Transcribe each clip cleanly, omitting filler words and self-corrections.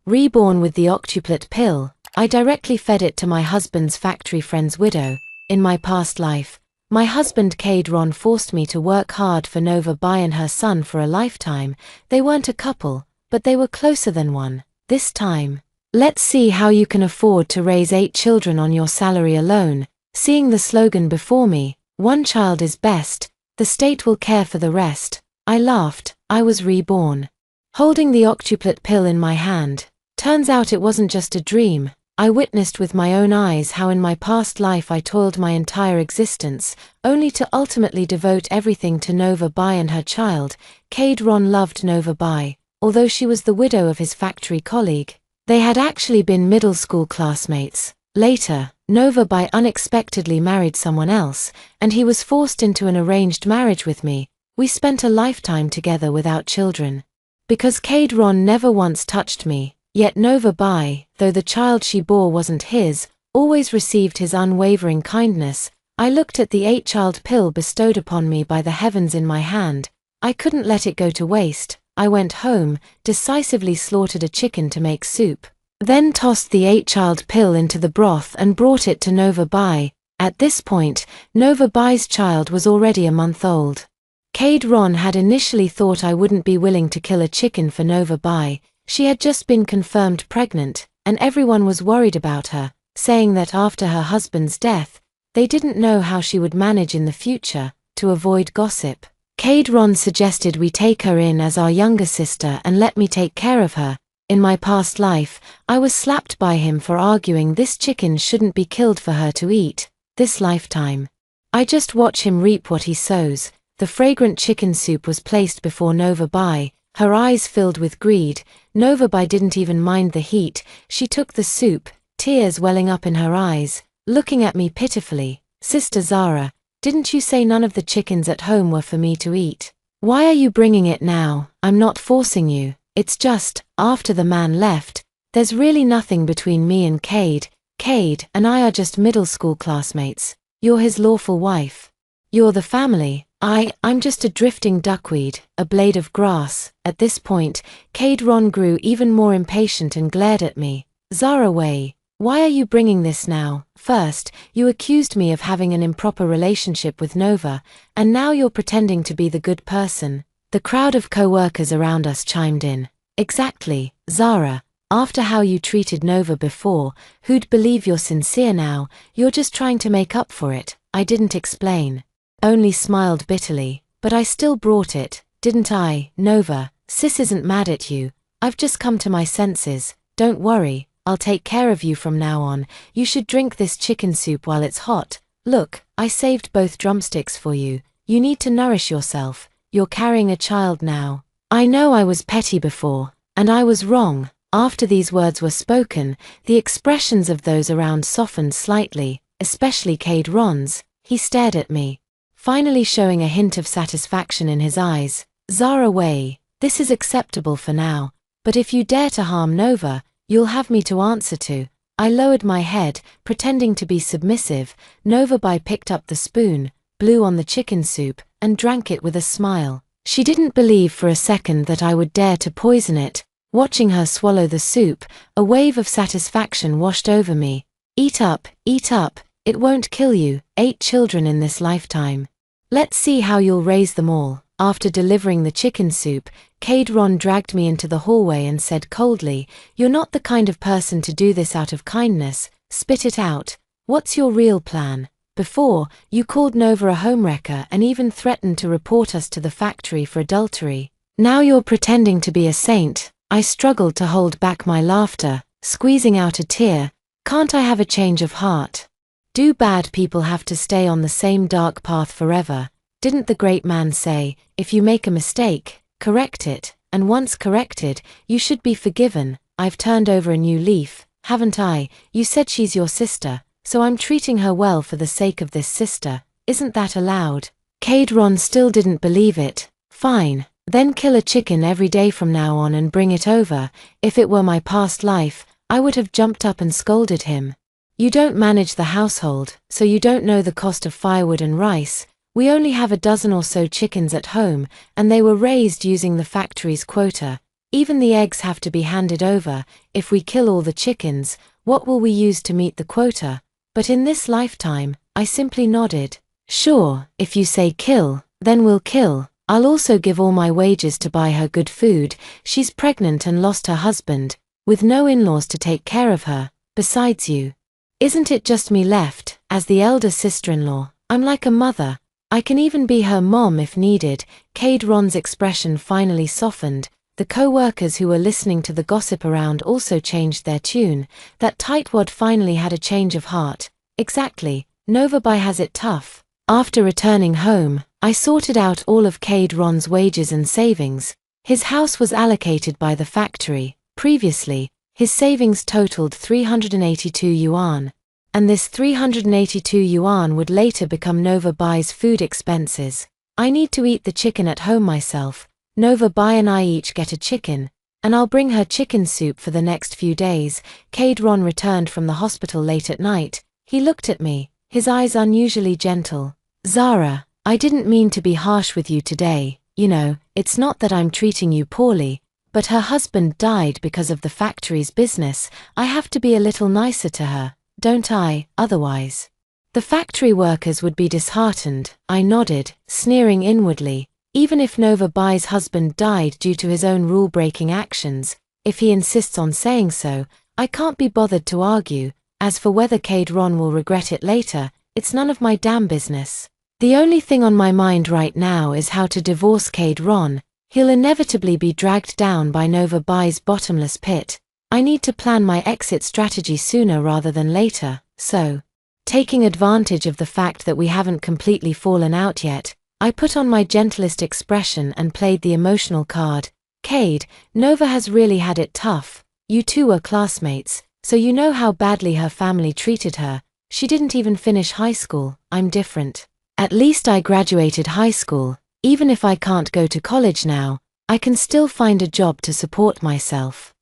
Reborn with the octuplet pill, I directly fed it to my husband's factory friend's widow. In my past life, my husband Cade Ron forced me to work hard for Nova Bai and her son for a lifetime. They weren't a couple, but they were closer than one. This time, let's see how you can afford to raise 8 children on your salary alone. Seeing the slogan before me, one child is best, the state will care for the rest, I laughed. I was reborn. Holding the octuplet pill in my hand, turns out it wasn't just a dream. I witnessed with my own eyes how in my past life I toiled my entire existence, only to ultimately devote everything to Nova Bai and her child. Cade Ron loved Nova Bai, although she was the widow of his factory colleague. They had actually been middle school classmates. Later, Nova Bai unexpectedly married someone else, and he was forced into an arranged marriage with me. We spent a lifetime together without children. Because Cade Ron never once touched me, yet Nova Bai, though the child she bore wasn't his, always received his unwavering kindness. I looked at the 8-child pill bestowed upon me by the heavens in my hand. I couldn't let it go to waste. I went home, decisively slaughtered a chicken to make soup, then tossed the 8-child pill into the broth and brought it to Nova Bai. At this point, Nova Bai's child was already a month old. Cade Ron had initially thought I wouldn't be willing to kill a chicken for Nova Bai. She had just been confirmed pregnant, and everyone was worried about her, saying that after her husband's death, they didn't know how she would manage in the future. To avoid gossip, Cade Ron suggested we take her in as our younger sister and let me take care of her. In my past life, I was slapped by him for arguing this chicken shouldn't be killed for her to eat. This lifetime, I just watch him reap what he sows. The fragrant chicken soup was placed before Nova Bai, her eyes filled with greed. Nova Bai didn't even mind the heat. She took the soup, tears welling up in her eyes, looking at me pitifully. Sister Zara, didn't you say none of the chickens at home were for me to eat? Why are you bringing it now? I'm not forcing you. It's just, after the man left, there's really nothing between me and Cade. Cade and I are just middle school classmates. You're his lawful wife. You're the family. I'm just a drifting duckweed, a blade of grass. At this point, Cade Ron grew even more impatient and glared at me. Zara Way, why are you bringing this now? First, you accused me of having an improper relationship with Nova, and now you're pretending to be the good person. The crowd of co-workers around us chimed in. Exactly, Zara. After how you treated Nova before, who'd believe you're sincere now? You're just trying to make up for it. I didn't explain. Only smiled bitterly. But I still brought it, didn't I? Nova, sis isn't mad at you. I've just come to my senses. Don't worry, I'll take care of you from now on. You should drink this chicken soup while it's hot. Look, I saved both drumsticks for you. You need to nourish yourself. You're carrying a child now. I know I was petty before, and I was wrong. After these words were spoken, the expressions of those around softened slightly, especially Cade Ron's. He stared at me, finally showing a hint of satisfaction in his eyes. Zara Way, this is acceptable for now, but if you dare to harm Nova, you'll have me to answer to. I lowered my head, pretending to be submissive. Nova Bai picked up the spoon, blew on the chicken soup, and drank it with a smile. She didn't believe for a second that I would dare to poison it. Watching her swallow the soup, a wave of satisfaction washed over me. Eat up, it won't kill you. 8 children in this lifetime. Let's see how you'll raise them all. After delivering the chicken soup, Cade Ron dragged me into the hallway and said coldly, "You're not the kind of person to do this out of kindness. Spit it out. What's your real plan? Before, you called Nova a homewrecker and even threatened to report us to the factory for adultery. Now you're pretending to be a saint." I struggled to hold back my laughter, squeezing out a tear. Can't I have a change of heart? Do bad people have to stay on the same dark path forever? Didn't the great man say, if you make a mistake, correct it, and once corrected, you should be forgiven? I've turned over a new leaf, haven't I? You said she's your sister, so I'm treating her well for the sake of this sister. Isn't that allowed? Cade Ron still didn't believe it. Fine. Then kill a chicken every day from now on and bring it over. If it were my past life, I would have jumped up and scolded him. You don't manage the household, so you don't know the cost of firewood and rice. We only have a dozen or so chickens at home, and they were raised using the factory's quota. Even the eggs have to be handed over. If we kill all the chickens, what will we use to meet the quota? But in this lifetime, I simply nodded. Sure, if you say kill, then we'll kill. I'll also give all my wages to buy her good food. She's pregnant and lost her husband, with no in-laws to take care of her, besides you. Isn't it just me left, as the elder sister-in-law? I'm like a mother. I can even be her mom if needed. Cade Ron's expression finally softened. The co-workers who were listening to the gossip around also changed their tune. That tightwad finally had a change of heart. Exactly, Novabai has it tough. After returning home, I sorted out all of Cade Ron's wages and savings. His house was allocated by the factory. Previously, his savings totaled 382 yuan. And this 382 yuan would later become Novabai's food expenses. I need to eat the chicken at home myself. Novabai and I each get a chicken, and I'll bring her chicken soup for the next few days. Cade Ron returned from the hospital late at night. He looked at me, his eyes unusually gentle. Zara, I didn't mean to be harsh with you today. You know, it's not that I'm treating you poorly, but her husband died because of the factory's business. I have to be a little nicer to her, don't I? Otherwise, the factory workers would be disheartened. I nodded, sneering inwardly. Even if Novabai's husband died due to his own rule-breaking actions, if he insists on saying so, I can't be bothered to argue. As for whether Cade Ron will regret it later, it's none of my damn business. The only thing on my mind right now is how to divorce Cade Ron. He'll inevitably be dragged down by Novabai's bottomless pit. I need to plan my exit strategy sooner rather than later, so, taking advantage of the fact that we haven't completely fallen out yet, I put on my gentlest expression and played the emotional card. Cade, Nova has really had it tough. You two were classmates, so you know how badly her family treated her. She didn't even finish high school. I'm different. At least I graduated high school. Even if I can't go to college now, I can still find a job to support myself.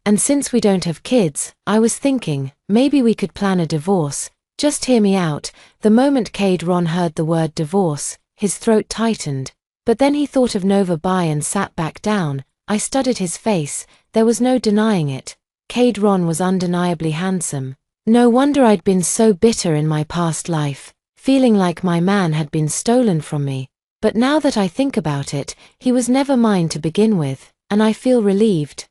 And since we don't have kids, I was thinking, maybe we could plan a divorce. Just hear me out. The moment Cade Ron heard the word divorce, his throat tightened, but then he thought of Novabai and sat back down. I studied his face. There was no denying it. Cade Ron was undeniably handsome. No wonder I'd been so bitter in my past life, feeling like my man had been stolen from me. But now that I think about it, he was never mine to begin with, and I feel relieved.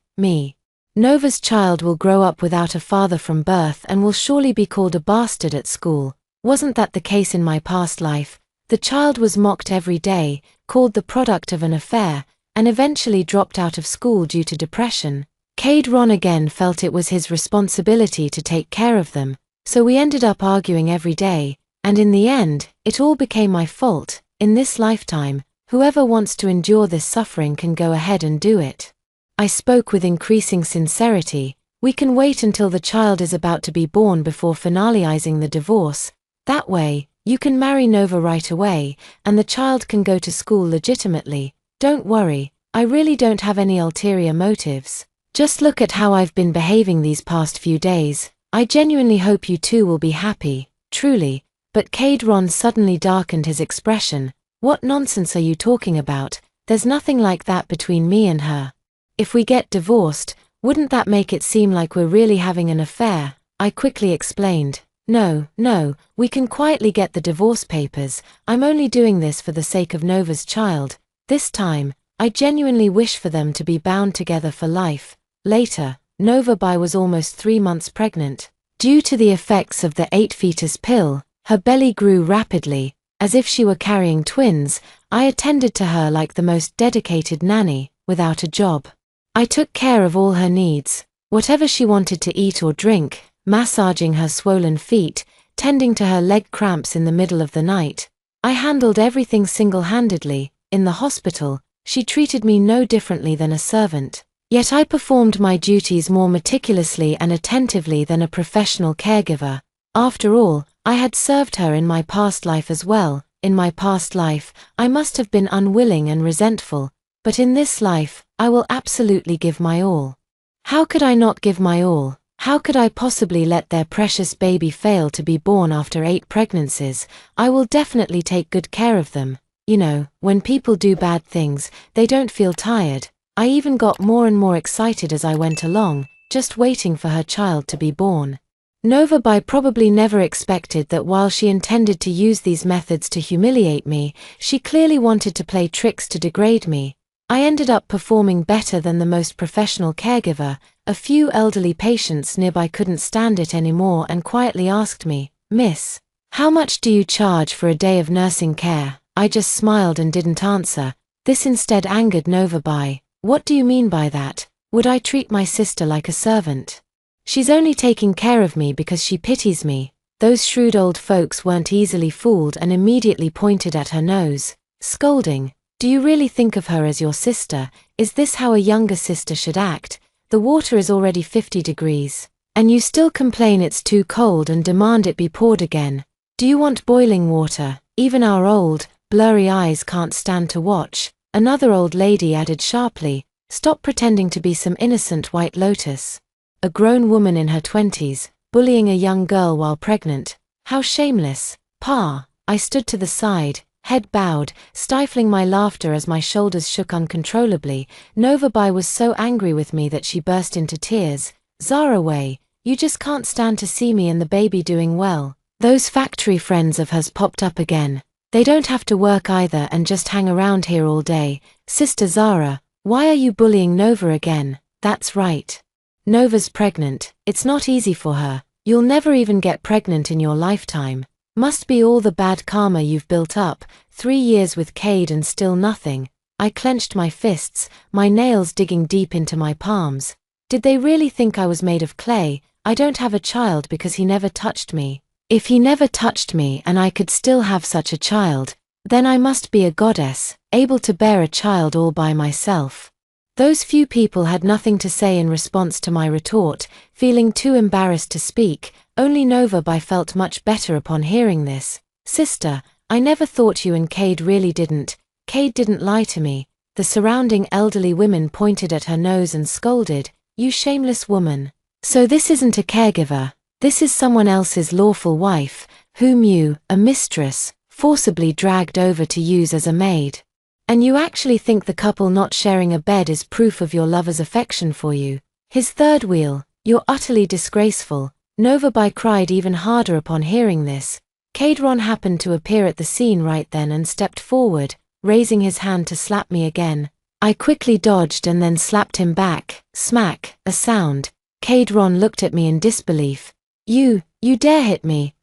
Nova's child will grow up without a father from birth and will surely be called a bastard at school. Wasn't that the case in my past life? The child was mocked every day, called the product of an affair, and eventually dropped out of school due to depression. Cade Ron again felt it was his responsibility to take care of them, so we ended up arguing every day, and in the end, it all became my fault. In this lifetime, whoever wants to endure this suffering can go ahead and do it. I spoke with increasing sincerity. We can wait until the child is about to be born before finalizing the divorce. That way, you can marry Nova right away, and the child can go to school legitimately. Don't worry, I really don't have any ulterior motives. Just look at how I've been behaving these past few days. I genuinely hope you two will be happy, truly. But Cade Ron suddenly darkened his expression. What nonsense are you talking about? There's nothing like that between me and her. If we get divorced, wouldn't that make it seem like we're really having an affair? I quickly explained. No, we can quietly get the divorce papers. I'm only doing this for the sake of Nova's child. This time, I genuinely wish for them to be bound together for life. Later, Novabai was almost 3 months pregnant. Due to the effects of the 8-fetus pill, her belly grew rapidly, as if she were carrying twins. I attended to her like the most dedicated nanny, without a job. I took care of all her needs, whatever she wanted to eat or drink, massaging her swollen feet, tending to her leg cramps in the middle of the night. I handled everything single-handedly. In the hospital, she treated me no differently than a servant. Yet I performed my duties more meticulously and attentively than a professional caregiver. After all, I had served her in my past life as well. In my past life, I must have been unwilling and resentful, but in this life, I will absolutely give my all. How could I not give my all? How could I possibly let their precious baby fail to be born after 8 pregnancies? I will definitely take good care of them. You know, when people do bad things, they don't feel tired. I even got more and more excited as I went along, just waiting for her child to be born. Nova Bai probably never expected that while she intended to use these methods to humiliate me, she clearly wanted to play tricks to degrade me. I ended up performing better than the most professional caregiver. A few elderly patients nearby couldn't stand it anymore and quietly asked me, "Miss, how much do you charge for a day of nursing care?" I just smiled and didn't answer. This instead angered Nova Bai. "What do you mean by that? Would I treat my sister like a servant? She's only taking care of me because she pities me." Those shrewd old folks weren't easily fooled and immediately pointed at her nose, scolding, "Do you really think of her as your sister? Is this how a younger sister should act? The water is already 50 degrees. And you still complain it's too cold and demand it be poured again. Do you want boiling water? Even our old, blurry eyes can't stand to watch." Another old lady added sharply, "Stop pretending to be some innocent white lotus." A grown woman in her 20s, bullying a young girl while pregnant. How shameless. "Pa." I stood to the side, head bowed, stifling my laughter as my shoulders shook uncontrollably. Nova Bai was so angry with me that she burst into tears. "Zara Wei, you just can't stand to see me and the baby doing well." Those factory friends of hers popped up again. "They don't have to work either and just hang around here all day. Sister Zara, why are you bullying Nova again?" "That's right. Nova's pregnant. It's not easy for her. You'll never even get pregnant in your lifetime. Must be all the bad karma you've built up. 3 years with Cade and still nothing." I clenched my fists, my nails digging deep into my palms. Did they really think I was made of clay? I don't have a child because he never touched me. If he never touched me and I could still have such a child, then I must be a goddess, able to bear a child all by myself. Those few people had nothing to say in response to my retort, feeling too embarrassed to speak. Only Nova Bai felt much better upon hearing this. "Sister, I never thought you and Cade really didn't. Cade didn't lie to me." The surrounding elderly women pointed at her nose and scolded, "You shameless woman. So this isn't a caregiver. This is someone else's lawful wife, whom you, a mistress, forcibly dragged over to use as a maid. And you actually think the couple not sharing a bed is proof of your lover's affection for you? His third wheel. You're utterly disgraceful." Nova Bai cried even harder upon hearing this. Cade Ron happened to appear at the scene right then and stepped forward, raising his hand to slap me again. I quickly dodged and then slapped him back. Smack, a sound. Cade Ron looked at me in disbelief. You dare hit me?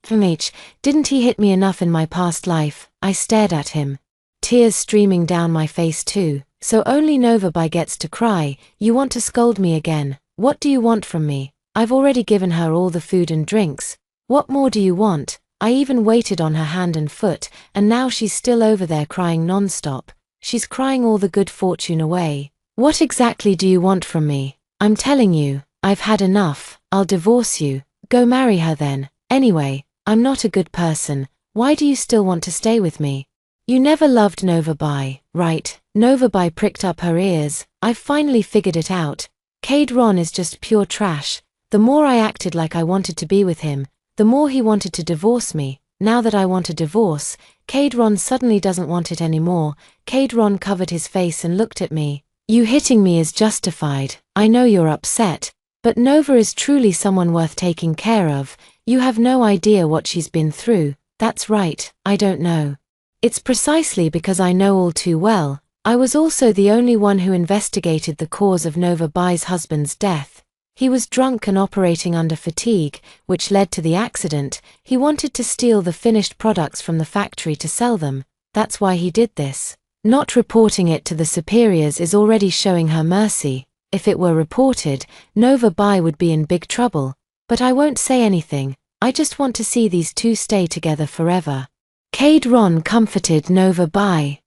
Didn't he hit me enough in my past life?" I stared at him. Tears streaming down my face too. "So only Nova Bai gets to cry. You want to scold me again? What do you want from me? I've already given her all the food and drinks. What more do you want? I even waited on her hand and foot, and now she's still over there crying non-stop. She's crying all the good fortune away. What exactly do you want from me? I'm telling you, I've had enough. I'll divorce you. Go marry her then. Anyway, I'm not a good person. Why do you still want to stay with me? You never loved Nova Bai, right?" Nova Bai pricked up her ears. "I've finally figured it out. Cade Ron is just pure trash. The more I acted like I wanted to be with him, the more he wanted to divorce me. Now that I want a divorce, Cade Ron suddenly doesn't want it anymore." Cade Ron covered his face and looked at me. "You hitting me is justified. I know you're upset. But Nova is truly someone worth taking care of. You have no idea what she's been through." "That's right, I don't know. It's precisely because I know all too well. I was also the only one who investigated the cause of Nova Bai's husband's death. He was drunk and operating under fatigue, which led to the accident. He wanted to steal the finished products from the factory to sell them. That's why he did this. Not reporting it to the superiors is already showing her mercy. If it were reported, Nova Bai would be in big trouble. But I won't say anything. I just want to see these two stay together forever." Cade Ron comforted Nova Bai.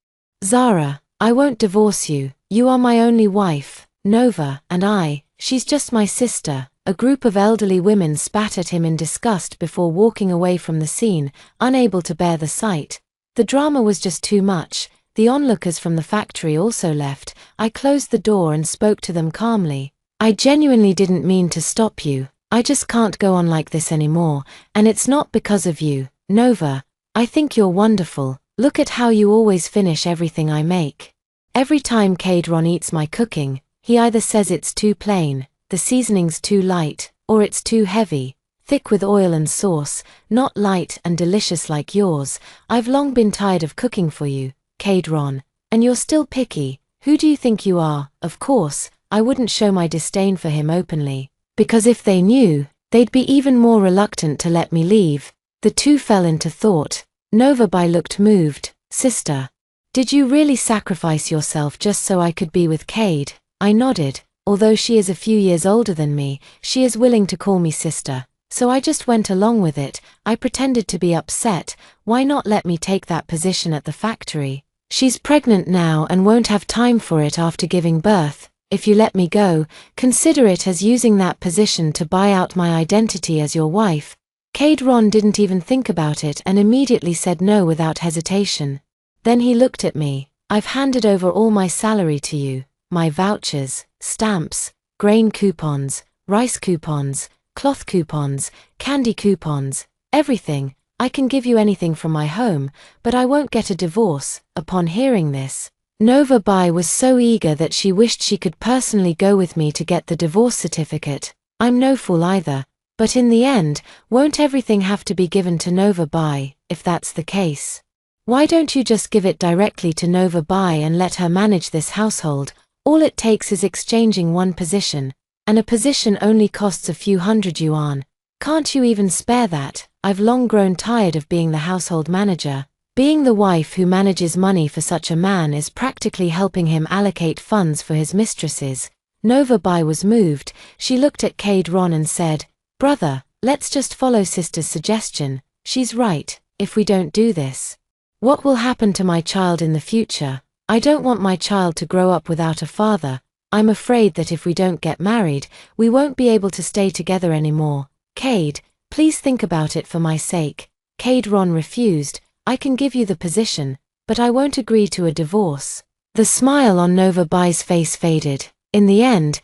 "Zara, I won't divorce you. You are my only wife. Nova, and she's just my sister." A group of elderly women spat at him in disgust before walking away from the scene, unable to bear the sight. The drama was just too much. The onlookers from the factory also left. I closed the door and spoke to them calmly. "I genuinely didn't mean to stop you. I just can't go on like this anymore, and it's not because of you, Nova. I think you're wonderful. Look at how you always finish everything I make. Every time Ron eats my cooking, he either says it's too plain, the seasoning's too light, or it's too heavy, thick with oil and sauce, not light and delicious like yours. I've long been tired of cooking for you, Ron, and you're still picky. Who do you think you are? Of course, I wouldn't show my disdain for him openly, because if they knew, they'd be even more reluctant to let me leave. The two fell into thought. Novabai looked moved. Sister, did you really sacrifice yourself just so I could be with Cade? I nodded. Although she is a few years older than me, she is willing to call me sister. So I just went along with it. I pretended to be upset. Why not let me take that position at the factory? She's pregnant now and won't have time for it after giving birth. If you let me go, consider it as using that position to buy out my identity as your wife. Ron didn't even think about it and immediately said no without hesitation. Then he looked at me. I've handed over all my salary to you, my vouchers, stamps, grain coupons, rice coupons, cloth coupons, candy coupons, everything. I can give you anything from my home, but I won't get a divorce. Upon hearing this, Novabai was so eager that she wished she could personally go with me to get the divorce certificate. I'm no fool either. But in the end, won't everything have to be given to Novabai? If that's the case, why don't you just give it directly to Novabai and let her manage this household? All it takes is exchanging one position, and a position only costs a few hundred yuan. Can't you even spare that? I've long grown tired of being the household manager. Being the wife who manages money for such a man is practically helping him allocate funds for his mistresses. Novabai was moved. She looked at Ron and said, "Brother, let's just follow sister's suggestion. She's right. If we don't do this, what will happen to my child in the future? I don't want my child to grow up without a father. I'm afraid that if we don't get married, we won't be able to stay together anymore. Cade, please think about it for my sake." Ron refused. "I can give you the position, but I won't agree to a divorce." The smile on Novabai's face faded. In the end,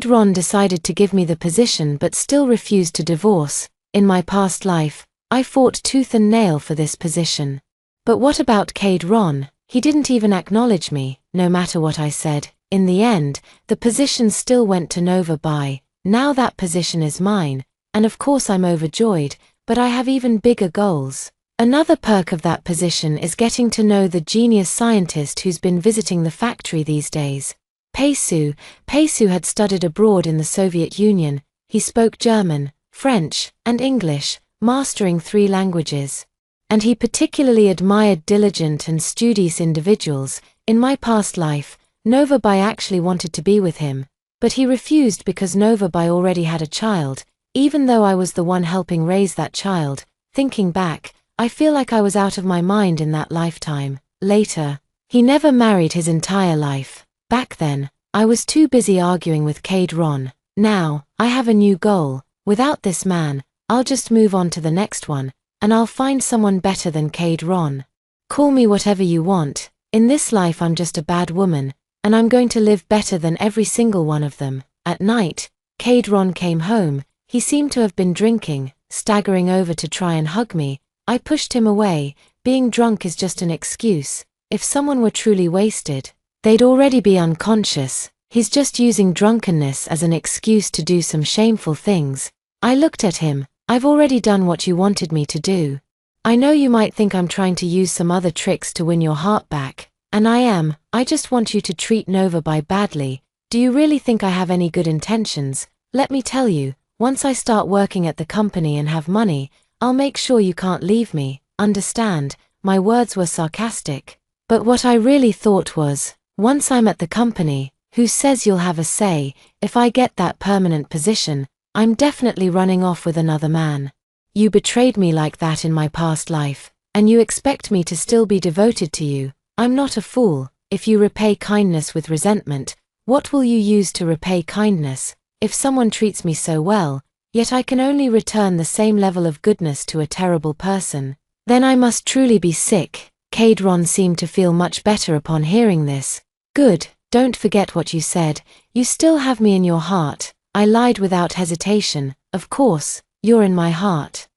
Ron decided to give me the position but still refused to divorce. In my past life, I fought tooth and nail for this position. But what about Ron? He didn't even acknowledge me, no matter what I said. In the end, the position still went to Novabai. Now that position is mine, and of course I'm overjoyed, but I have even bigger goals. Another perk of that position is getting to know the genius scientist who's been visiting the factory these days. Peisu had studied abroad in the Soviet Union. He spoke German, French, and English, mastering 3 languages. And he particularly admired diligent and studious individuals. In my past life, Novabai actually wanted to be with him, but he refused because Novabai already had a child, even though I was the one helping raise that child. Thinking back, I feel like I was out of my mind in that lifetime. Later, he never married his entire life. Back then, I was too busy arguing with Ron. Now, I have a new goal. Without this man, I'll just move on to the next one, and I'll find someone better than Ron. Call me whatever you want. In this life I'm just a bad woman, and I'm going to live better than every single one of them. At night, Ron came home. He seemed to have been drinking, staggering over to try and hug me. I pushed him away. Being drunk is just an excuse. If someone were truly wasted, they'd already be unconscious. He's just using drunkenness as an excuse to do some shameful things. I looked at him. I've already done what you wanted me to do. I know you might think I'm trying to use some other tricks to win your heart back, and I am. I just want you to treat Novabai badly. Do you really think I have any good intentions? Let me tell you, once I start working at the company and have money, I'll make sure you can't leave me. Understand? My words were sarcastic. But what I really thought was, once I'm at the company, who says you'll have a say? If I get that permanent position, I'm definitely running off with another man. You betrayed me like that in my past life, and you expect me to still be devoted to you. I'm not a fool. If you repay kindness with resentment, what will you use to repay kindness? If someone treats me so well, yet I can only return the same level of goodness to a terrible person, then I must truly be sick. Ron seemed to feel much better upon hearing this. Good, don't forget what you said. You still have me in your heart. I lied without hesitation. Of course, you're in my heart.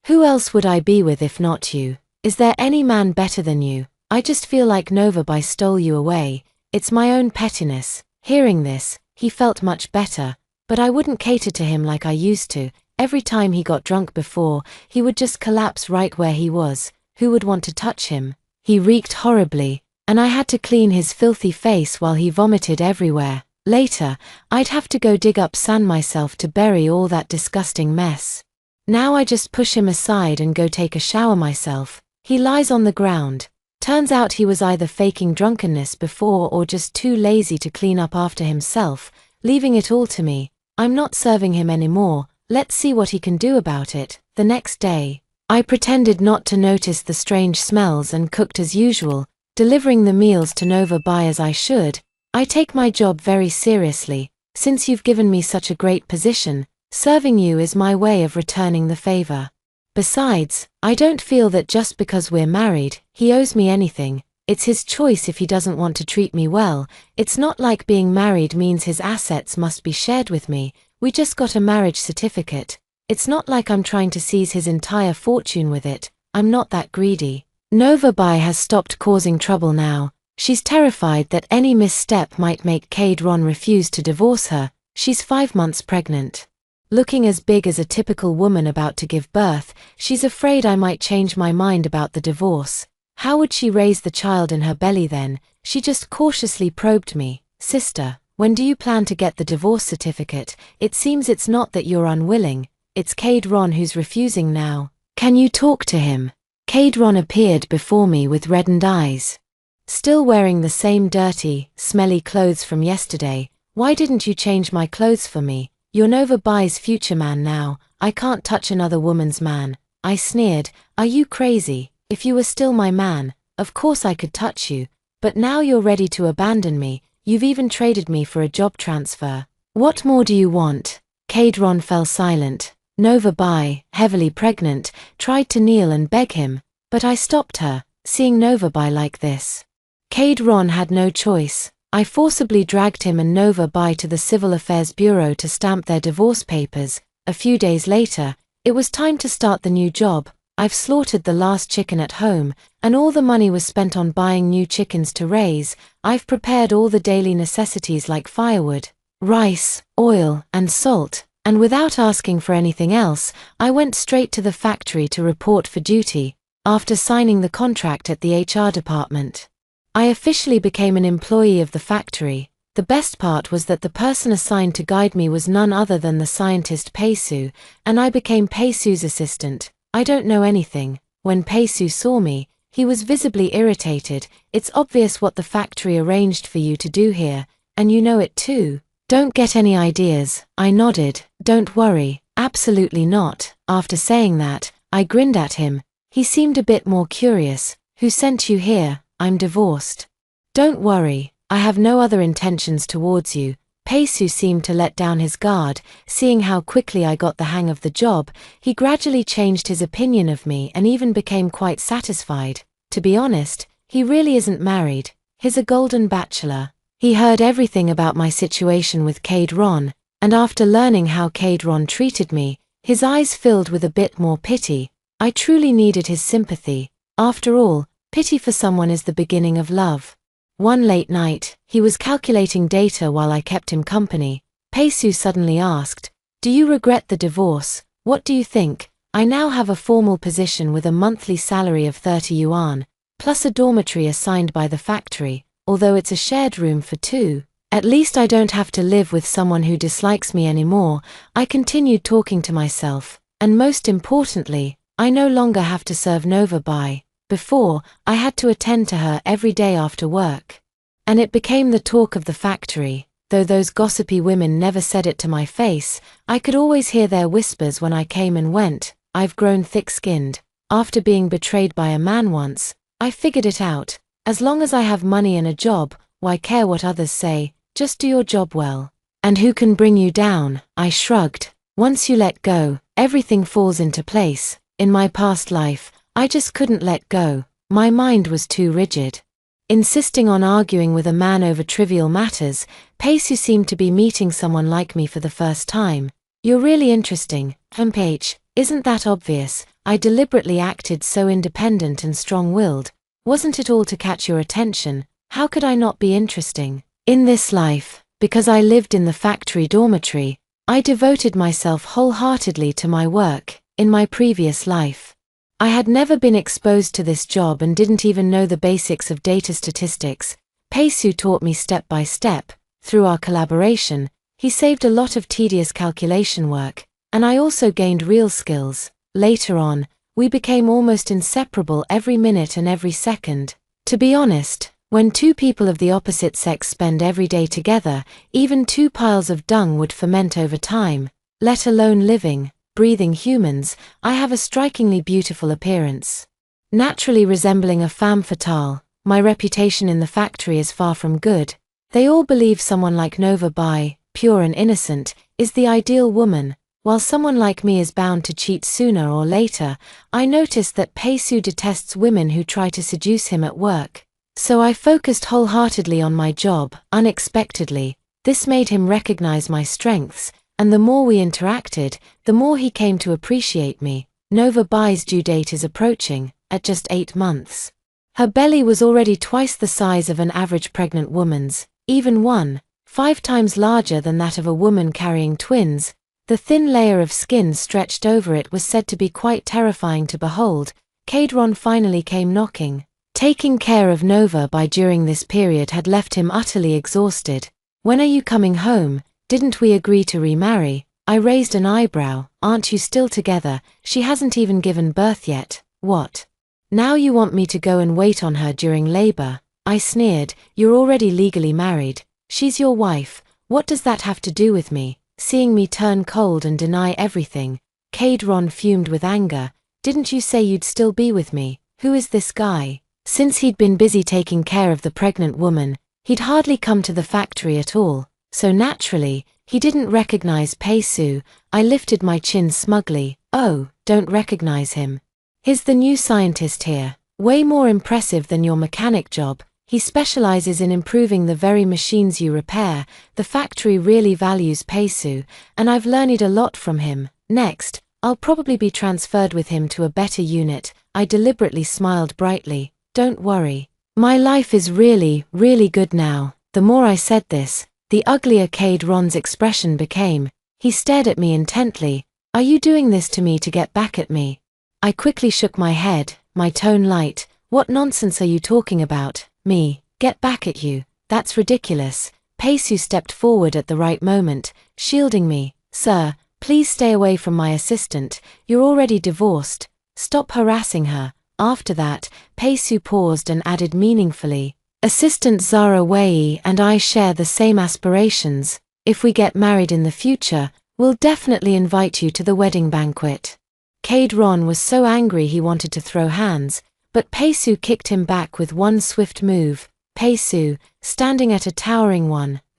Who else would I be with if not you? Is there any man better than you? I just feel like Novabai stole you away. It's my own pettiness." Hearing this, he felt much better, but I wouldn't cater to him like I used to. Every time he got drunk before, he would just collapse right where he was. Who would want to touch him? He reeked horribly, and I had to clean his filthy face while he vomited everywhere. Later, I'd have to go dig up sand myself to bury all that disgusting mess. Now I just push him aside and go take a shower myself. He lies on the ground. Turns out he was either faking drunkenness before or just too lazy to clean up after himself, leaving it all to me. I'm not serving him anymore. Let's see what he can do about it. The next day, I pretended not to notice the strange smells and cooked as usual, delivering the meals to Nova by as I should. I take my job very seriously. Since you've given me such a great position, serving you is my way of returning the favor. Besides, I don't feel that just because we're married, he owes me anything. It's his choice if he doesn't want to treat me well. It's not like being married means his assets must be shared with me. We just got a marriage certificate. It's not like I'm trying to seize his entire fortune with it. I'm not that greedy. Nova Bai has stopped causing trouble now. She's terrified that any misstep might make Cade Ron refuse to divorce her. She's 5 months pregnant. Looking as big as a typical woman about to give birth, she's afraid I might change my mind about the divorce. How would she raise the child in her belly then? She just cautiously probed me. "Sister, when do you plan to get the divorce certificate? It seems it's not that you're unwilling. It's Cade Ron who's refusing now. Can you talk to him?" Cade Ron appeared before me with reddened eyes. "Still wearing the same dirty, smelly clothes from yesterday. Why didn't you change my clothes for me? You're Nova Bai's future man now. I can't touch another woman's man." I sneered. "Are you crazy? If you were still my man, of course I could touch you. But now you're ready to abandon me. You've even traded me for a job transfer. What more do you want?" Cade Ron fell silent. Nova Bai, heavily pregnant, tried to kneel and beg him, but I stopped her, seeing Nova Bai like this. Cade Ron had no choice. I forcibly dragged him and Nova Bai to the Civil Affairs Bureau to stamp their divorce papers. A few days later, it was time to start the new job. I've slaughtered the last chicken at home, and all the money was spent on buying new chickens to raise. I've prepared all the daily necessities like firewood, rice, oil, and salt, and without asking for anything else, I went straight to the factory to report for duty. After signing the contract at the HR department, I officially became an employee of the factory. The best part was that the person assigned to guide me was none other than the scientist Peisu, and I became Peisu's assistant. I don't know anything. When Peisu saw me, he was visibly irritated. "It's obvious what the factory arranged for you to do here, and you know it too. Don't get any ideas." I nodded. "Don't worry, absolutely not." After saying that, I grinned at him. He seemed a bit more curious. "Who sent you here?" "I'm divorced." "Don't worry, I have no other intentions towards you." Peisu seemed to let down his guard. Seeing how quickly I got the hang of the job, he gradually changed his opinion of me and even became quite satisfied. To be honest, he really isn't married. He's a golden bachelor. He heard everything about my situation with Cade Ron, and after learning how Cade Ron treated me, his eyes filled with a bit more pity. I truly needed his sympathy. After all, pity for someone is the beginning of love. One late night, he was calculating data while I kept him company. Peisu suddenly asked, "Do you regret the divorce? What do you think?" I now have a formal position with a monthly salary of 30 yuan, plus a dormitory assigned by the factory, although it's a shared room for two. At least I don't have to live with someone who dislikes me anymore. I continued talking to myself, and most importantly, I no longer have to serve Nova Bai. Before, I had to attend to her every day after work. And it became the talk of the factory. Though those gossipy women never said it to my face, I could always hear their whispers when I came and went. I've grown thick-skinned. After being betrayed by a man once, I figured it out. As long as I have money and a job, why care what others say? Just do your job well. And who can bring you down? I shrugged. Once you let go, everything falls into place. In my past life, I just couldn't let go. My mind was too rigid. Insisting on arguing with a man over trivial matters, Peisu seemed to be meeting someone like me for the first time. "You're really interesting, MPH, isn't that obvious?" I deliberately acted so independent and strong-willed. Wasn't it all to catch your attention? How could I not be interesting? In this life, because I lived in the factory dormitory, I devoted myself wholeheartedly to my work. In my previous life, I had never been exposed to this job and didn't even know the basics of data statistics. Peisu taught me step by step. Through our collaboration, he saved a lot of tedious calculation work, and I also gained real skills. Later on, we became almost inseparable every minute and every second. To be honest, when two people of the opposite sex spend every day together, even 2 piles of dung would ferment over time, let alone living, breathing humans. I have a strikingly beautiful appearance. Naturally resembling a femme fatale, my reputation in the factory is far from good. They all believe someone like Nova Bai, pure and innocent, is the ideal woman, while someone like me is bound to cheat sooner or later. I noticed that Peisu detests women who try to seduce him at work. So I focused wholeheartedly on my job. Unexpectedly, this made him recognize my strengths, and the more we interacted, the more he came to appreciate me. Nova Bai's due date is approaching, at just 8 months. Her belly was already twice the size of an average pregnant woman's, even 1.5 times larger than that of a woman carrying twins. The thin layer of skin stretched over it was said to be quite terrifying to behold. Cadron finally came knocking. Taking care of Nova Bai during this period had left him utterly exhausted. When are you coming home? Didn't we agree to remarry? I raised an eyebrow. Aren't you still together? She hasn't even given birth yet. What? Now you want me to go and wait on her during labor? I sneered. You're already legally married. She's your wife. What does that have to do with me? Seeing me turn cold and deny everything, Cadron fumed with anger. Didn't you say you'd still be with me? Who is this guy? Since he'd been busy taking care of the pregnant woman, he'd hardly come to the factory at all, so naturally, he didn't recognize Peisu. I lifted my chin smugly. Oh, don't recognize him. He's the new scientist here, way more impressive than your mechanic job. He specializes in improving the very machines you repair. The factory really values Peisu, and I've learned a lot from him. Next, I'll probably be transferred with him to a better unit. I deliberately smiled brightly. Don't worry. My life is really, really good now. The more I said this, the uglier Cadron's expression became. He stared at me intently. Are you doing this to me to get back at me? I quickly shook my head, my tone light. What nonsense are you talking about? Me, get back at you? That's ridiculous. Peisu stepped forward at the right moment, shielding me. Sir, please stay away from my assistant. You're already divorced. Stop harassing her. After that, Peisu paused and added meaningfully, Assistant Zara Wei and I share the same aspirations. If we get married in the future, we'll definitely invite you to the wedding banquet. Cadron was so angry he wanted to throw hands, but Peisu kicked him back with one swift move. Peisu, standing at a towering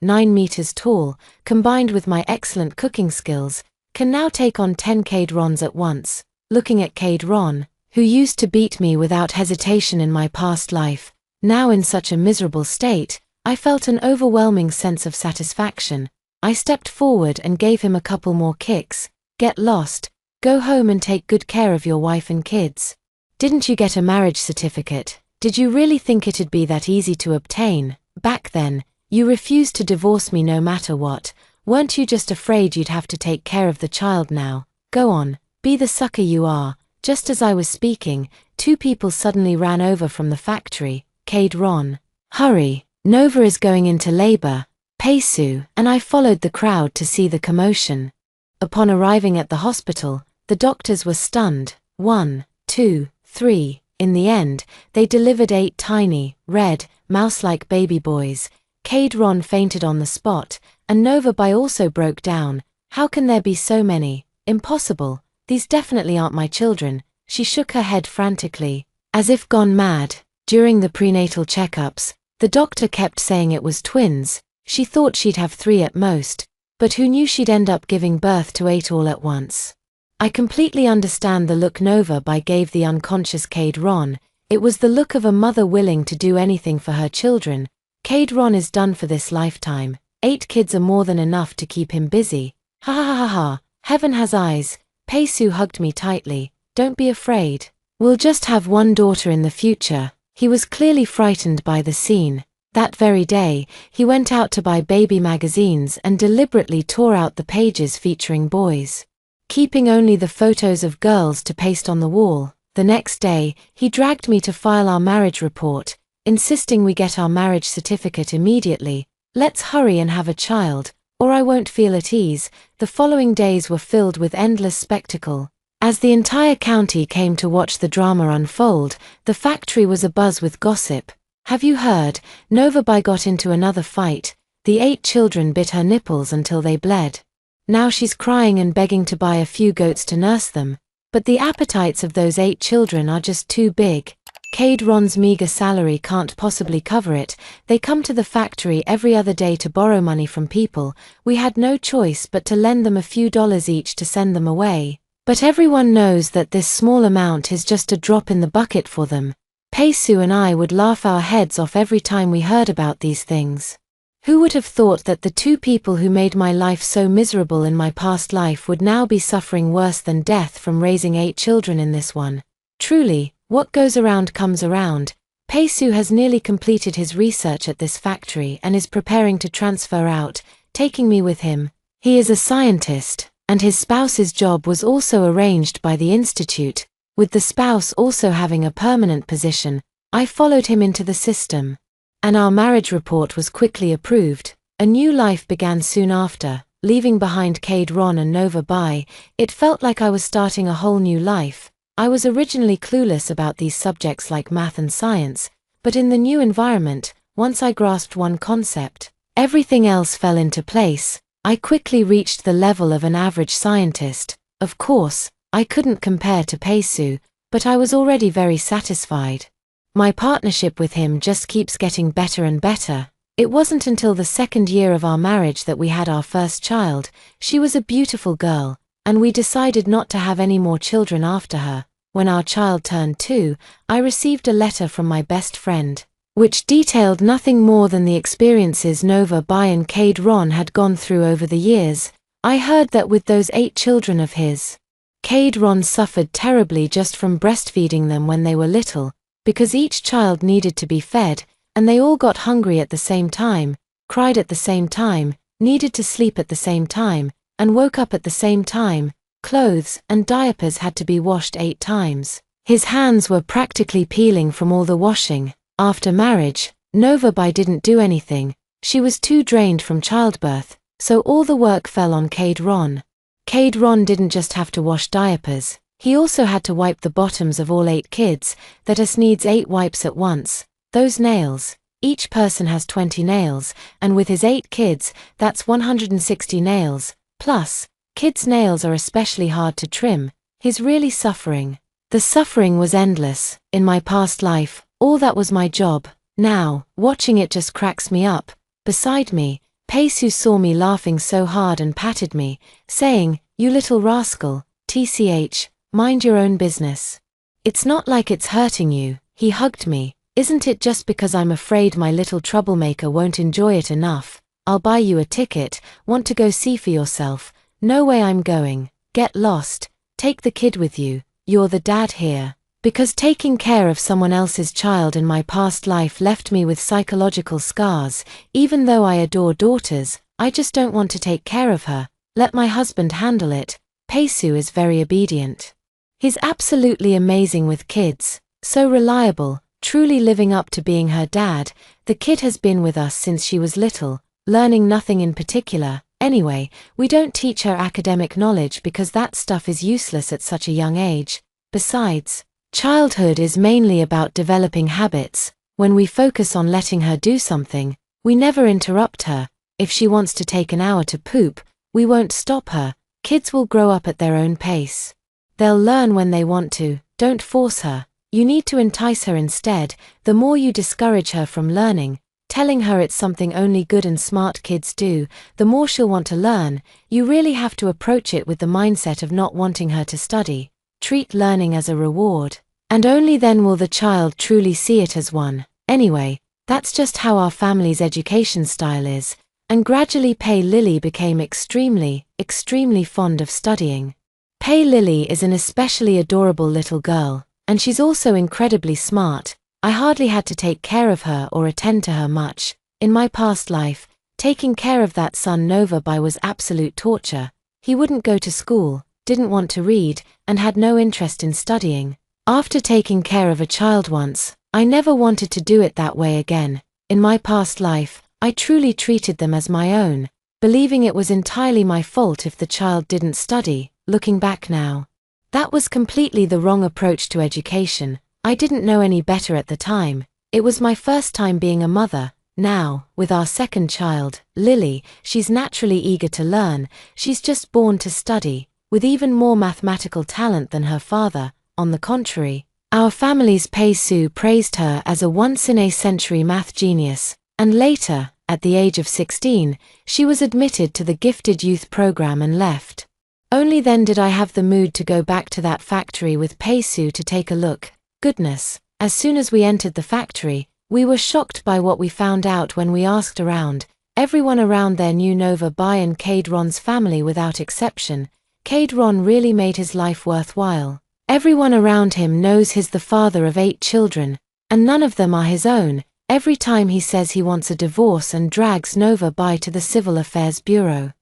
9 meters tall, combined with my excellent cooking skills, can now take on 10 Cadrons at once. Looking at Cadron, who used to beat me without hesitation in my past life, now in such a miserable state, I felt an overwhelming sense of satisfaction. I stepped forward and gave him a couple more kicks. Get lost. Go home and take good care of your wife and kids. Didn't you get a marriage certificate? Did you really think it'd be that easy to obtain? Back then, you refused to divorce me no matter what. Weren't you just afraid you'd have to take care of the child now? Go on, be the sucker you are. Just as I was speaking, 2 people suddenly ran over from the factory. Cadron, hurry, Nova is going into labor. Peisu and I followed the crowd to see the commotion. Upon arriving at the hospital, the doctors were stunned. 1, 2, 3. In the end, they delivered 8 tiny, red, mouse-like baby boys. Cadron fainted on the spot, and Nova Bai also broke down. How can there be so many? Impossible. These definitely aren't my children. She shook her head frantically, as if gone mad. During the prenatal checkups, the doctor kept saying it was twins. She thought she'd have 3 at most, but who knew she'd end up giving birth to 8 all at once? I completely understand the look Nova Bai gave the unconscious Cadron. It was the look of a mother willing to do anything for her children. Cadron is done for this lifetime. 8 kids are more than enough to keep him busy. Ha ha ha ha. Heaven has eyes. Peisu hugged me tightly. Don't be afraid. We'll just have 1 daughter in the future. He was clearly frightened by the scene. That very day, he went out to buy baby magazines and deliberately tore out the pages featuring boys, keeping only the photos of girls to paste on the wall. The next day, he dragged me to file our marriage report, insisting we get our marriage certificate immediately. Let's hurry and have a child, or I won't feel at ease. The following days were filled with endless spectacle. As the entire county came to watch the drama unfold, the factory was abuzz with gossip. Have you heard? Novabai got into another fight. The 8 children bit her nipples until they bled. Now she's crying and begging to buy a few goats to nurse them. But the appetites of those 8 children are just too big. Cade Ron's meager salary can't possibly cover it. They come to the factory every other day to borrow money from people. We had no choice but to lend them a few dollars each to send them away. But everyone knows that this small amount is just a drop in the bucket for them. Peisu and I would laugh our heads off every time we heard about these things. Who would have thought that the 2 people who made my life so miserable in my past life would now be suffering worse than death from raising 8 children in this one? Truly, what goes around comes around. Peisu has nearly completed his research at this factory and is preparing to transfer out, taking me with him. He is a scientist, and his spouse's job was also arranged by the institute, with the spouse also having a permanent position. I followed him into the system, and our marriage report was quickly approved. A new life began soon after, leaving behind Cade Ron and Nova Bai. It felt like I was starting a whole new life. I was originally clueless about these subjects like math and science, but in the new environment, once I grasped one concept, everything else fell into place. I quickly reached the level of an average scientist. Of course, I couldn't compare to Peisu, but I was already very satisfied. My partnership with him just keeps getting better and better. It wasn't until the 2nd year of our marriage that we had our first child. She was a beautiful girl, and we decided not to have any more children after her. When our child turned 2, I received a letter from my best friend, which detailed nothing more than the experiences Nova Bai and Cade Ron had gone through over the years. I heard that with those 8 children of his, Cade Ron suffered terribly just from breastfeeding them when they were little, because each child needed to be fed, and they all got hungry at the same time, cried at the same time, needed to sleep at the same time, and woke up at the same time. Clothes and diapers had to be washed 8 times. His hands were practically peeling from all the washing. After marriage, Nova Bai didn't do anything. She was too drained from childbirth, so all the work fell on Cade Ron. Cade Ron didn't just have to wash diapers, he also had to wipe the bottoms of all 8 kids. That us needs 8 wipes at once. Those nails, each person has 20 nails, and with his 8 kids, that's 160 nails. Plus, kids' nails are especially hard to trim. He's really suffering. The suffering was endless. In my past life, all that was my job. Now, watching it just cracks me up. Beside me, Peisu saw me laughing so hard and patted me, saying, "You little rascal, tch, mind your own business. It's not like it's hurting you." He hugged me. "Isn't it just because I'm afraid my little troublemaker won't enjoy it enough? I'll buy you a ticket. Want to go see for yourself?" "No way I'm going. Get lost. Take the kid with you. You're the dad here." Because taking care of someone else's child in my past life left me with psychological scars. Even though I adore daughters, I just don't want to take care of her. Let my husband handle it. Peisu is very obedient. He's absolutely amazing with kids. So reliable, truly living up to being her dad. The kid has been with us since she was little, learning nothing in particular. Anyway, we don't teach her academic knowledge because that stuff is useless at such a young age. Besides, childhood is mainly about developing habits. When we focus on letting her do something, we never interrupt her. If she wants to take an hour to poop, we won't stop her. Kids will grow up at their own pace. They'll learn when they want to. Don't force her. You need to entice her instead. The more you discourage her from learning, telling her it's something only good and smart kids do, the more she'll want to learn. You really have to approach it with the mindset of not wanting her to study. Treat learning as a reward, and only then will the child truly see it as one. Anyway, that's just how our family's education style is, and gradually Pei Lily became extremely fond of studying. Pei Lily is an especially adorable little girl, and she's also incredibly smart. I hardly had to take care of her or attend to her much. In my past life, taking care of that son Nova Bai was absolute torture. He wouldn't go to school, didn't want to read, and had no interest in studying. After taking care of a child once, I never wanted to do it that way again. In my past life, I truly treated them as my own, believing it was entirely my fault if the child didn't study. Looking back now, that was completely the wrong approach to education. I didn't know any better at the time. It was my first time being a mother. Now, with our second child, Lily, she's naturally eager to learn. She's just born to study, with even more mathematical talent than her father. On the contrary, our family's Pei Su praised her as a once-in-a-century math genius, and later, at the age of 16, she was admitted to the gifted youth program and left. Only then did I have the mood to go back to that factory with Pei Su to take a look. Goodness, as soon as we entered the factory, we were shocked by what we found out when we asked around. Everyone around there knew Nova Bai and Cade Ron's family without exception. Cade Ron really made his life worthwhile. Everyone around him knows he's the father of 8 children, and none of them are his own. Every time he says he wants a divorce and drags Nova Bai to the Civil Affairs Bureau.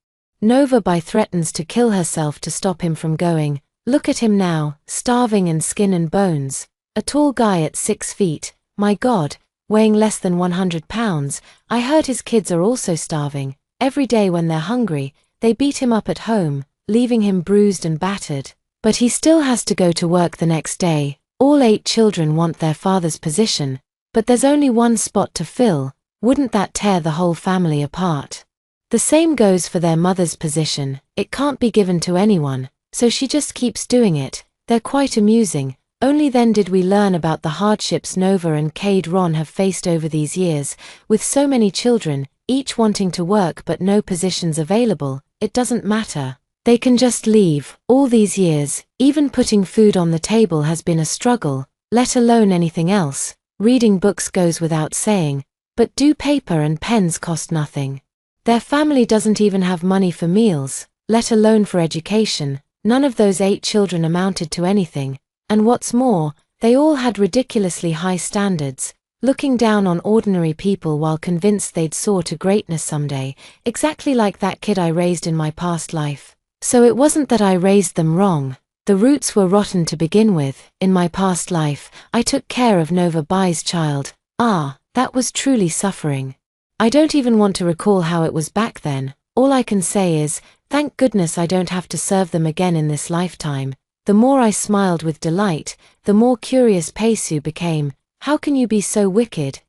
Nova Bai threatens to kill herself to stop him from going. Look at him now, starving and skin and bones. A tall guy at 6 feet, my God, weighing less than 100 pounds. I heard his kids are also starving. Every day when they're hungry, they beat him up at home, leaving him bruised and battered. But he still has to go to work the next day. All 8 children want their father's position, but there's only one spot to fill. Wouldn't that tear the whole family apart? The same goes for their mother's position. It can't be given to anyone, so she just keeps doing it. They're quite amusing. Only then did we learn about the hardships Nova and Cade Ron have faced over these years, with so many children, each wanting to work but no positions available. It doesn't matter. They can just leave. All these years, even putting food on the table has been a struggle, let alone anything else. Reading books goes without saying, but do paper and pens cost nothing? Their family doesn't even have money for meals, let alone for education. None of those 8 children amounted to anything, and what's more, they all had ridiculously high standards, looking down on ordinary people while convinced they'd soar to greatness someday, exactly like that kid I raised in my past life. So it wasn't that I raised them wrong. The roots were rotten to begin with. In my past life, I took care of Nova Bai's child. That was truly suffering. I don't even want to recall how it was back then. All I can say is, thank goodness I don't have to serve them again in this lifetime. The more I smiled with delight, the more curious Pei Su became. How can you be so wicked?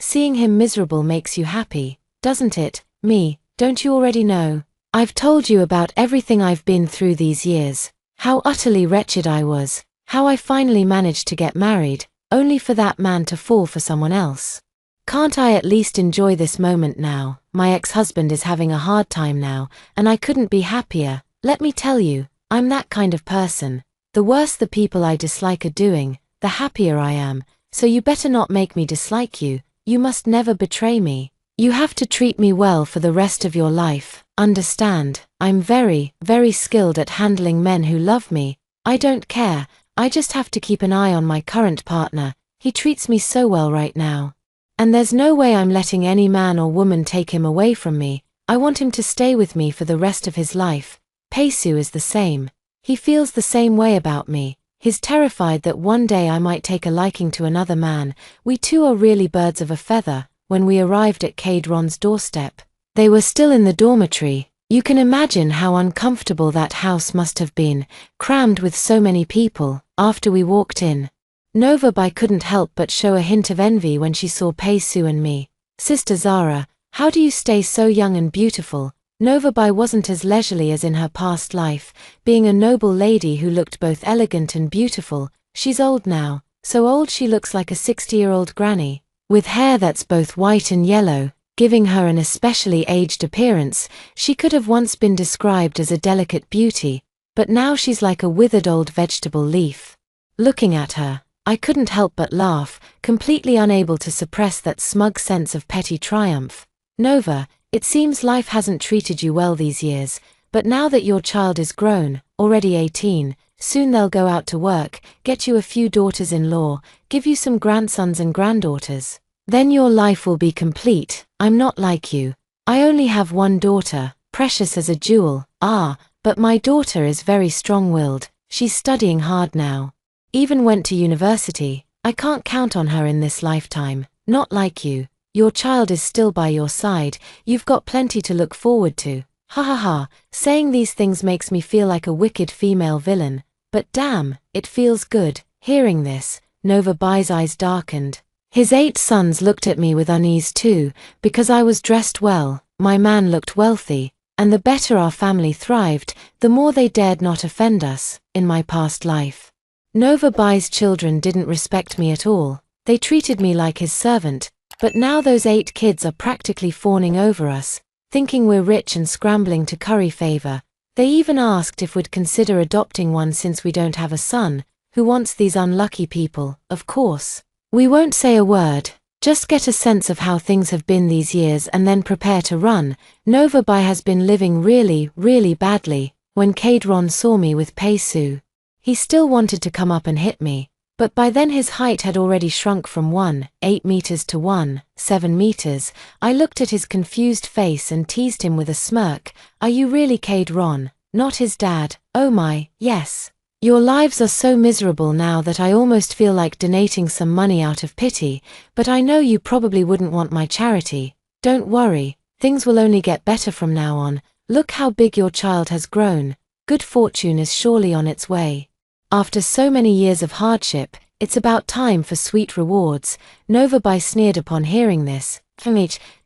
Seeing him miserable makes you happy, doesn't it? Me, don't you already know? I've told you about everything I've been through these years, how utterly wretched I was, how I finally managed to get married, only for that man to fall for someone else. Can't I at least enjoy this moment now? My ex-husband is having a hard time now, and I couldn't be happier. Let me tell you, I'm that kind of person. The worse the people I dislike are doing, the happier I am, so you better not make me dislike you. You must never betray me. You have to treat me well for the rest of your life. Understand, I'm very, very skilled at handling men who love me. I don't care, I just have to keep an eye on my current partner. He treats me so well right now. And there's no way I'm letting any man or woman take him away from me. I want him to stay with me for the rest of his life. Pei Su is the same. He feels the same way about me. He's terrified that one day I might take a liking to another man. We two are really birds of a feather. When we arrived at Cade Ron's doorstep, they were still in the dormitory. You can imagine how uncomfortable that house must have been, crammed with so many people. After we walked in, Nova Bai couldn't help but show a hint of envy when she saw Pei Su and me. Sister Zara, how do you stay so young and beautiful? Nova Bai wasn't as leisurely as in her past life, being a noble lady who looked both elegant and beautiful. She's old now, so old she looks like a 60-year-old granny, with hair that's both white and yellow, giving her an especially aged appearance. She could have once been described as a delicate beauty, but now she's like a withered old vegetable leaf. Looking at her, I couldn't help but laugh, completely unable to suppress that smug sense of petty triumph. Nova, it seems life hasn't treated you well these years. But now that your child is grown, already 18, soon they'll go out to work, get you a few daughters-in-law, give you some grandsons and granddaughters. Then your life will be complete. I'm not like you. I only have one daughter, precious as a jewel, but my daughter is very strong-willed. She's studying hard now. Even went to university. I can't count on her in this lifetime. Not like you. Your child is still by your side. You've got plenty to look forward to. Ha ha ha. Saying these things makes me feel like a wicked female villain. But damn, it feels good. Hearing this, Nova Bai's eyes darkened. His 8 sons looked at me with unease too, because I was dressed well, my man looked wealthy, and the better our family thrived, the more they dared not offend us, in my past life. Nova Bai's children didn't respect me at all. They treated me like his servant, but now those 8 kids are practically fawning over us, thinking we're rich and scrambling to curry favor. They even asked if we'd consider adopting one since we don't have a son. Who wants these unlucky people, of course. We won't say a word, just get a sense of how things have been these years and then prepare to run. Nova Bai has been living really, really badly. When Ron saw me with Pei-su, he still wanted to come up and hit me, but by then his height had already shrunk from 1.8 meters to 1.7 meters. I looked at his confused face and teased him with a smirk. Are you really Ron? Not his dad? Oh my, yes. Your lives are so miserable now that I almost feel like donating some money out of pity, but I know you probably wouldn't want my charity. Don't worry, things will only get better from now on. Look how big your child has grown. Good fortune is surely on its way. After so many years of hardship, it's about time for sweet rewards. Nova Bai sneered upon hearing this.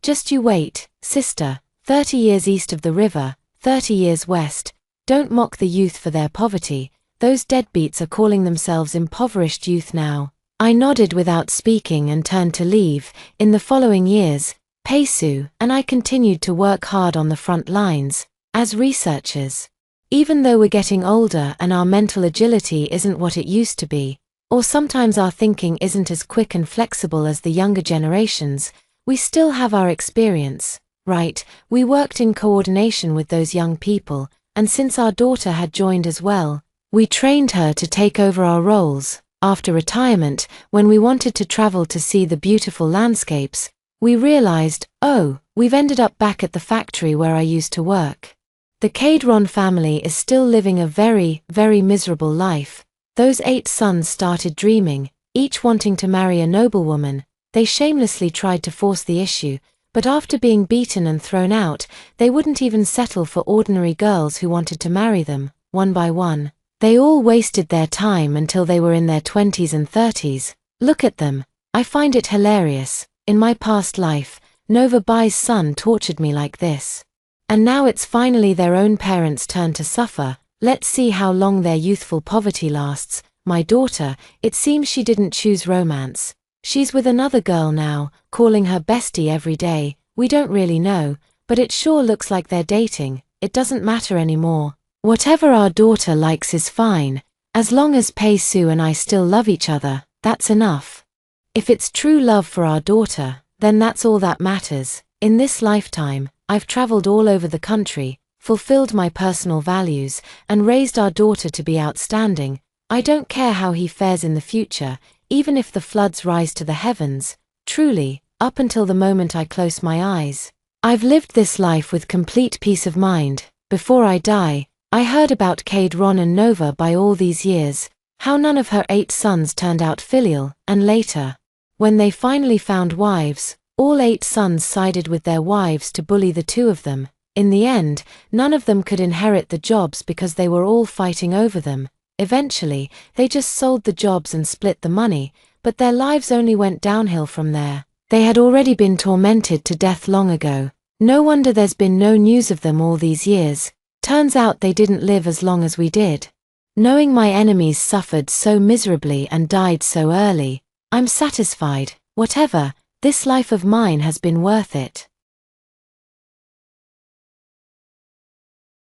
Just you wait, sister. 30 years east of the river, 30 years west. Don't mock the youth for their poverty. Those deadbeats are calling themselves impoverished youth now. I nodded without speaking and turned to leave. In the following years, Pei-su and I continued to work hard on the front lines, as researchers. Even though we're getting older and our mental agility isn't what it used to be, or sometimes our thinking isn't as quick and flexible as the younger generations, we still have our experience, right? We worked in coordination with those young people, and since our daughter had joined as well, we trained her to take over our roles. After retirement, when we wanted to travel to see the beautiful landscapes, we realized, oh, we've ended up back at the factory where I used to work. The Ron family is still living a very, very miserable life. Those 8 sons started dreaming, each wanting to marry a noblewoman. They shamelessly tried to force the issue, but after being beaten and thrown out, they wouldn't even settle for ordinary girls who wanted to marry them, one by one. They all wasted their time until they were in their 20s and 30s. Look at them. I find it hilarious. In my past life, Nova Bai's son tortured me like this. And now it's finally their own parents' turn to suffer. Let's see how long their youthful poverty lasts. My daughter, it seems she didn't choose romance. She's with another girl now, calling her bestie every day. We don't really know, but it sure looks like they're dating. It doesn't matter anymore. Whatever our daughter likes is fine. As long as Pei-su and I still love each other, that's enough. If it's true love for our daughter, then that's all that matters. In this lifetime, I've traveled all over the country, fulfilled my personal values, and raised our daughter to be outstanding. I don't care how he fares in the future, even if the floods rise to the heavens. Truly, up until the moment I close my eyes, I've lived this life with complete peace of mind. Before I die, I heard about Ron and Nova Bai all these years, how none of her 8 sons turned out filial, and later, when they finally found wives, all 8 sons sided with their wives to bully the 2 of them. In the end, none of them could inherit the jobs because they were all fighting over them. Eventually, they just sold the jobs and split the money, but their lives only went downhill from there. They had already been tormented to death long ago. No wonder there's been no news of them all these years. Turns out they didn't live as long as we did. Knowing my enemies suffered so miserably and died so early, I'm satisfied. Whatever, this life of mine has been worth it.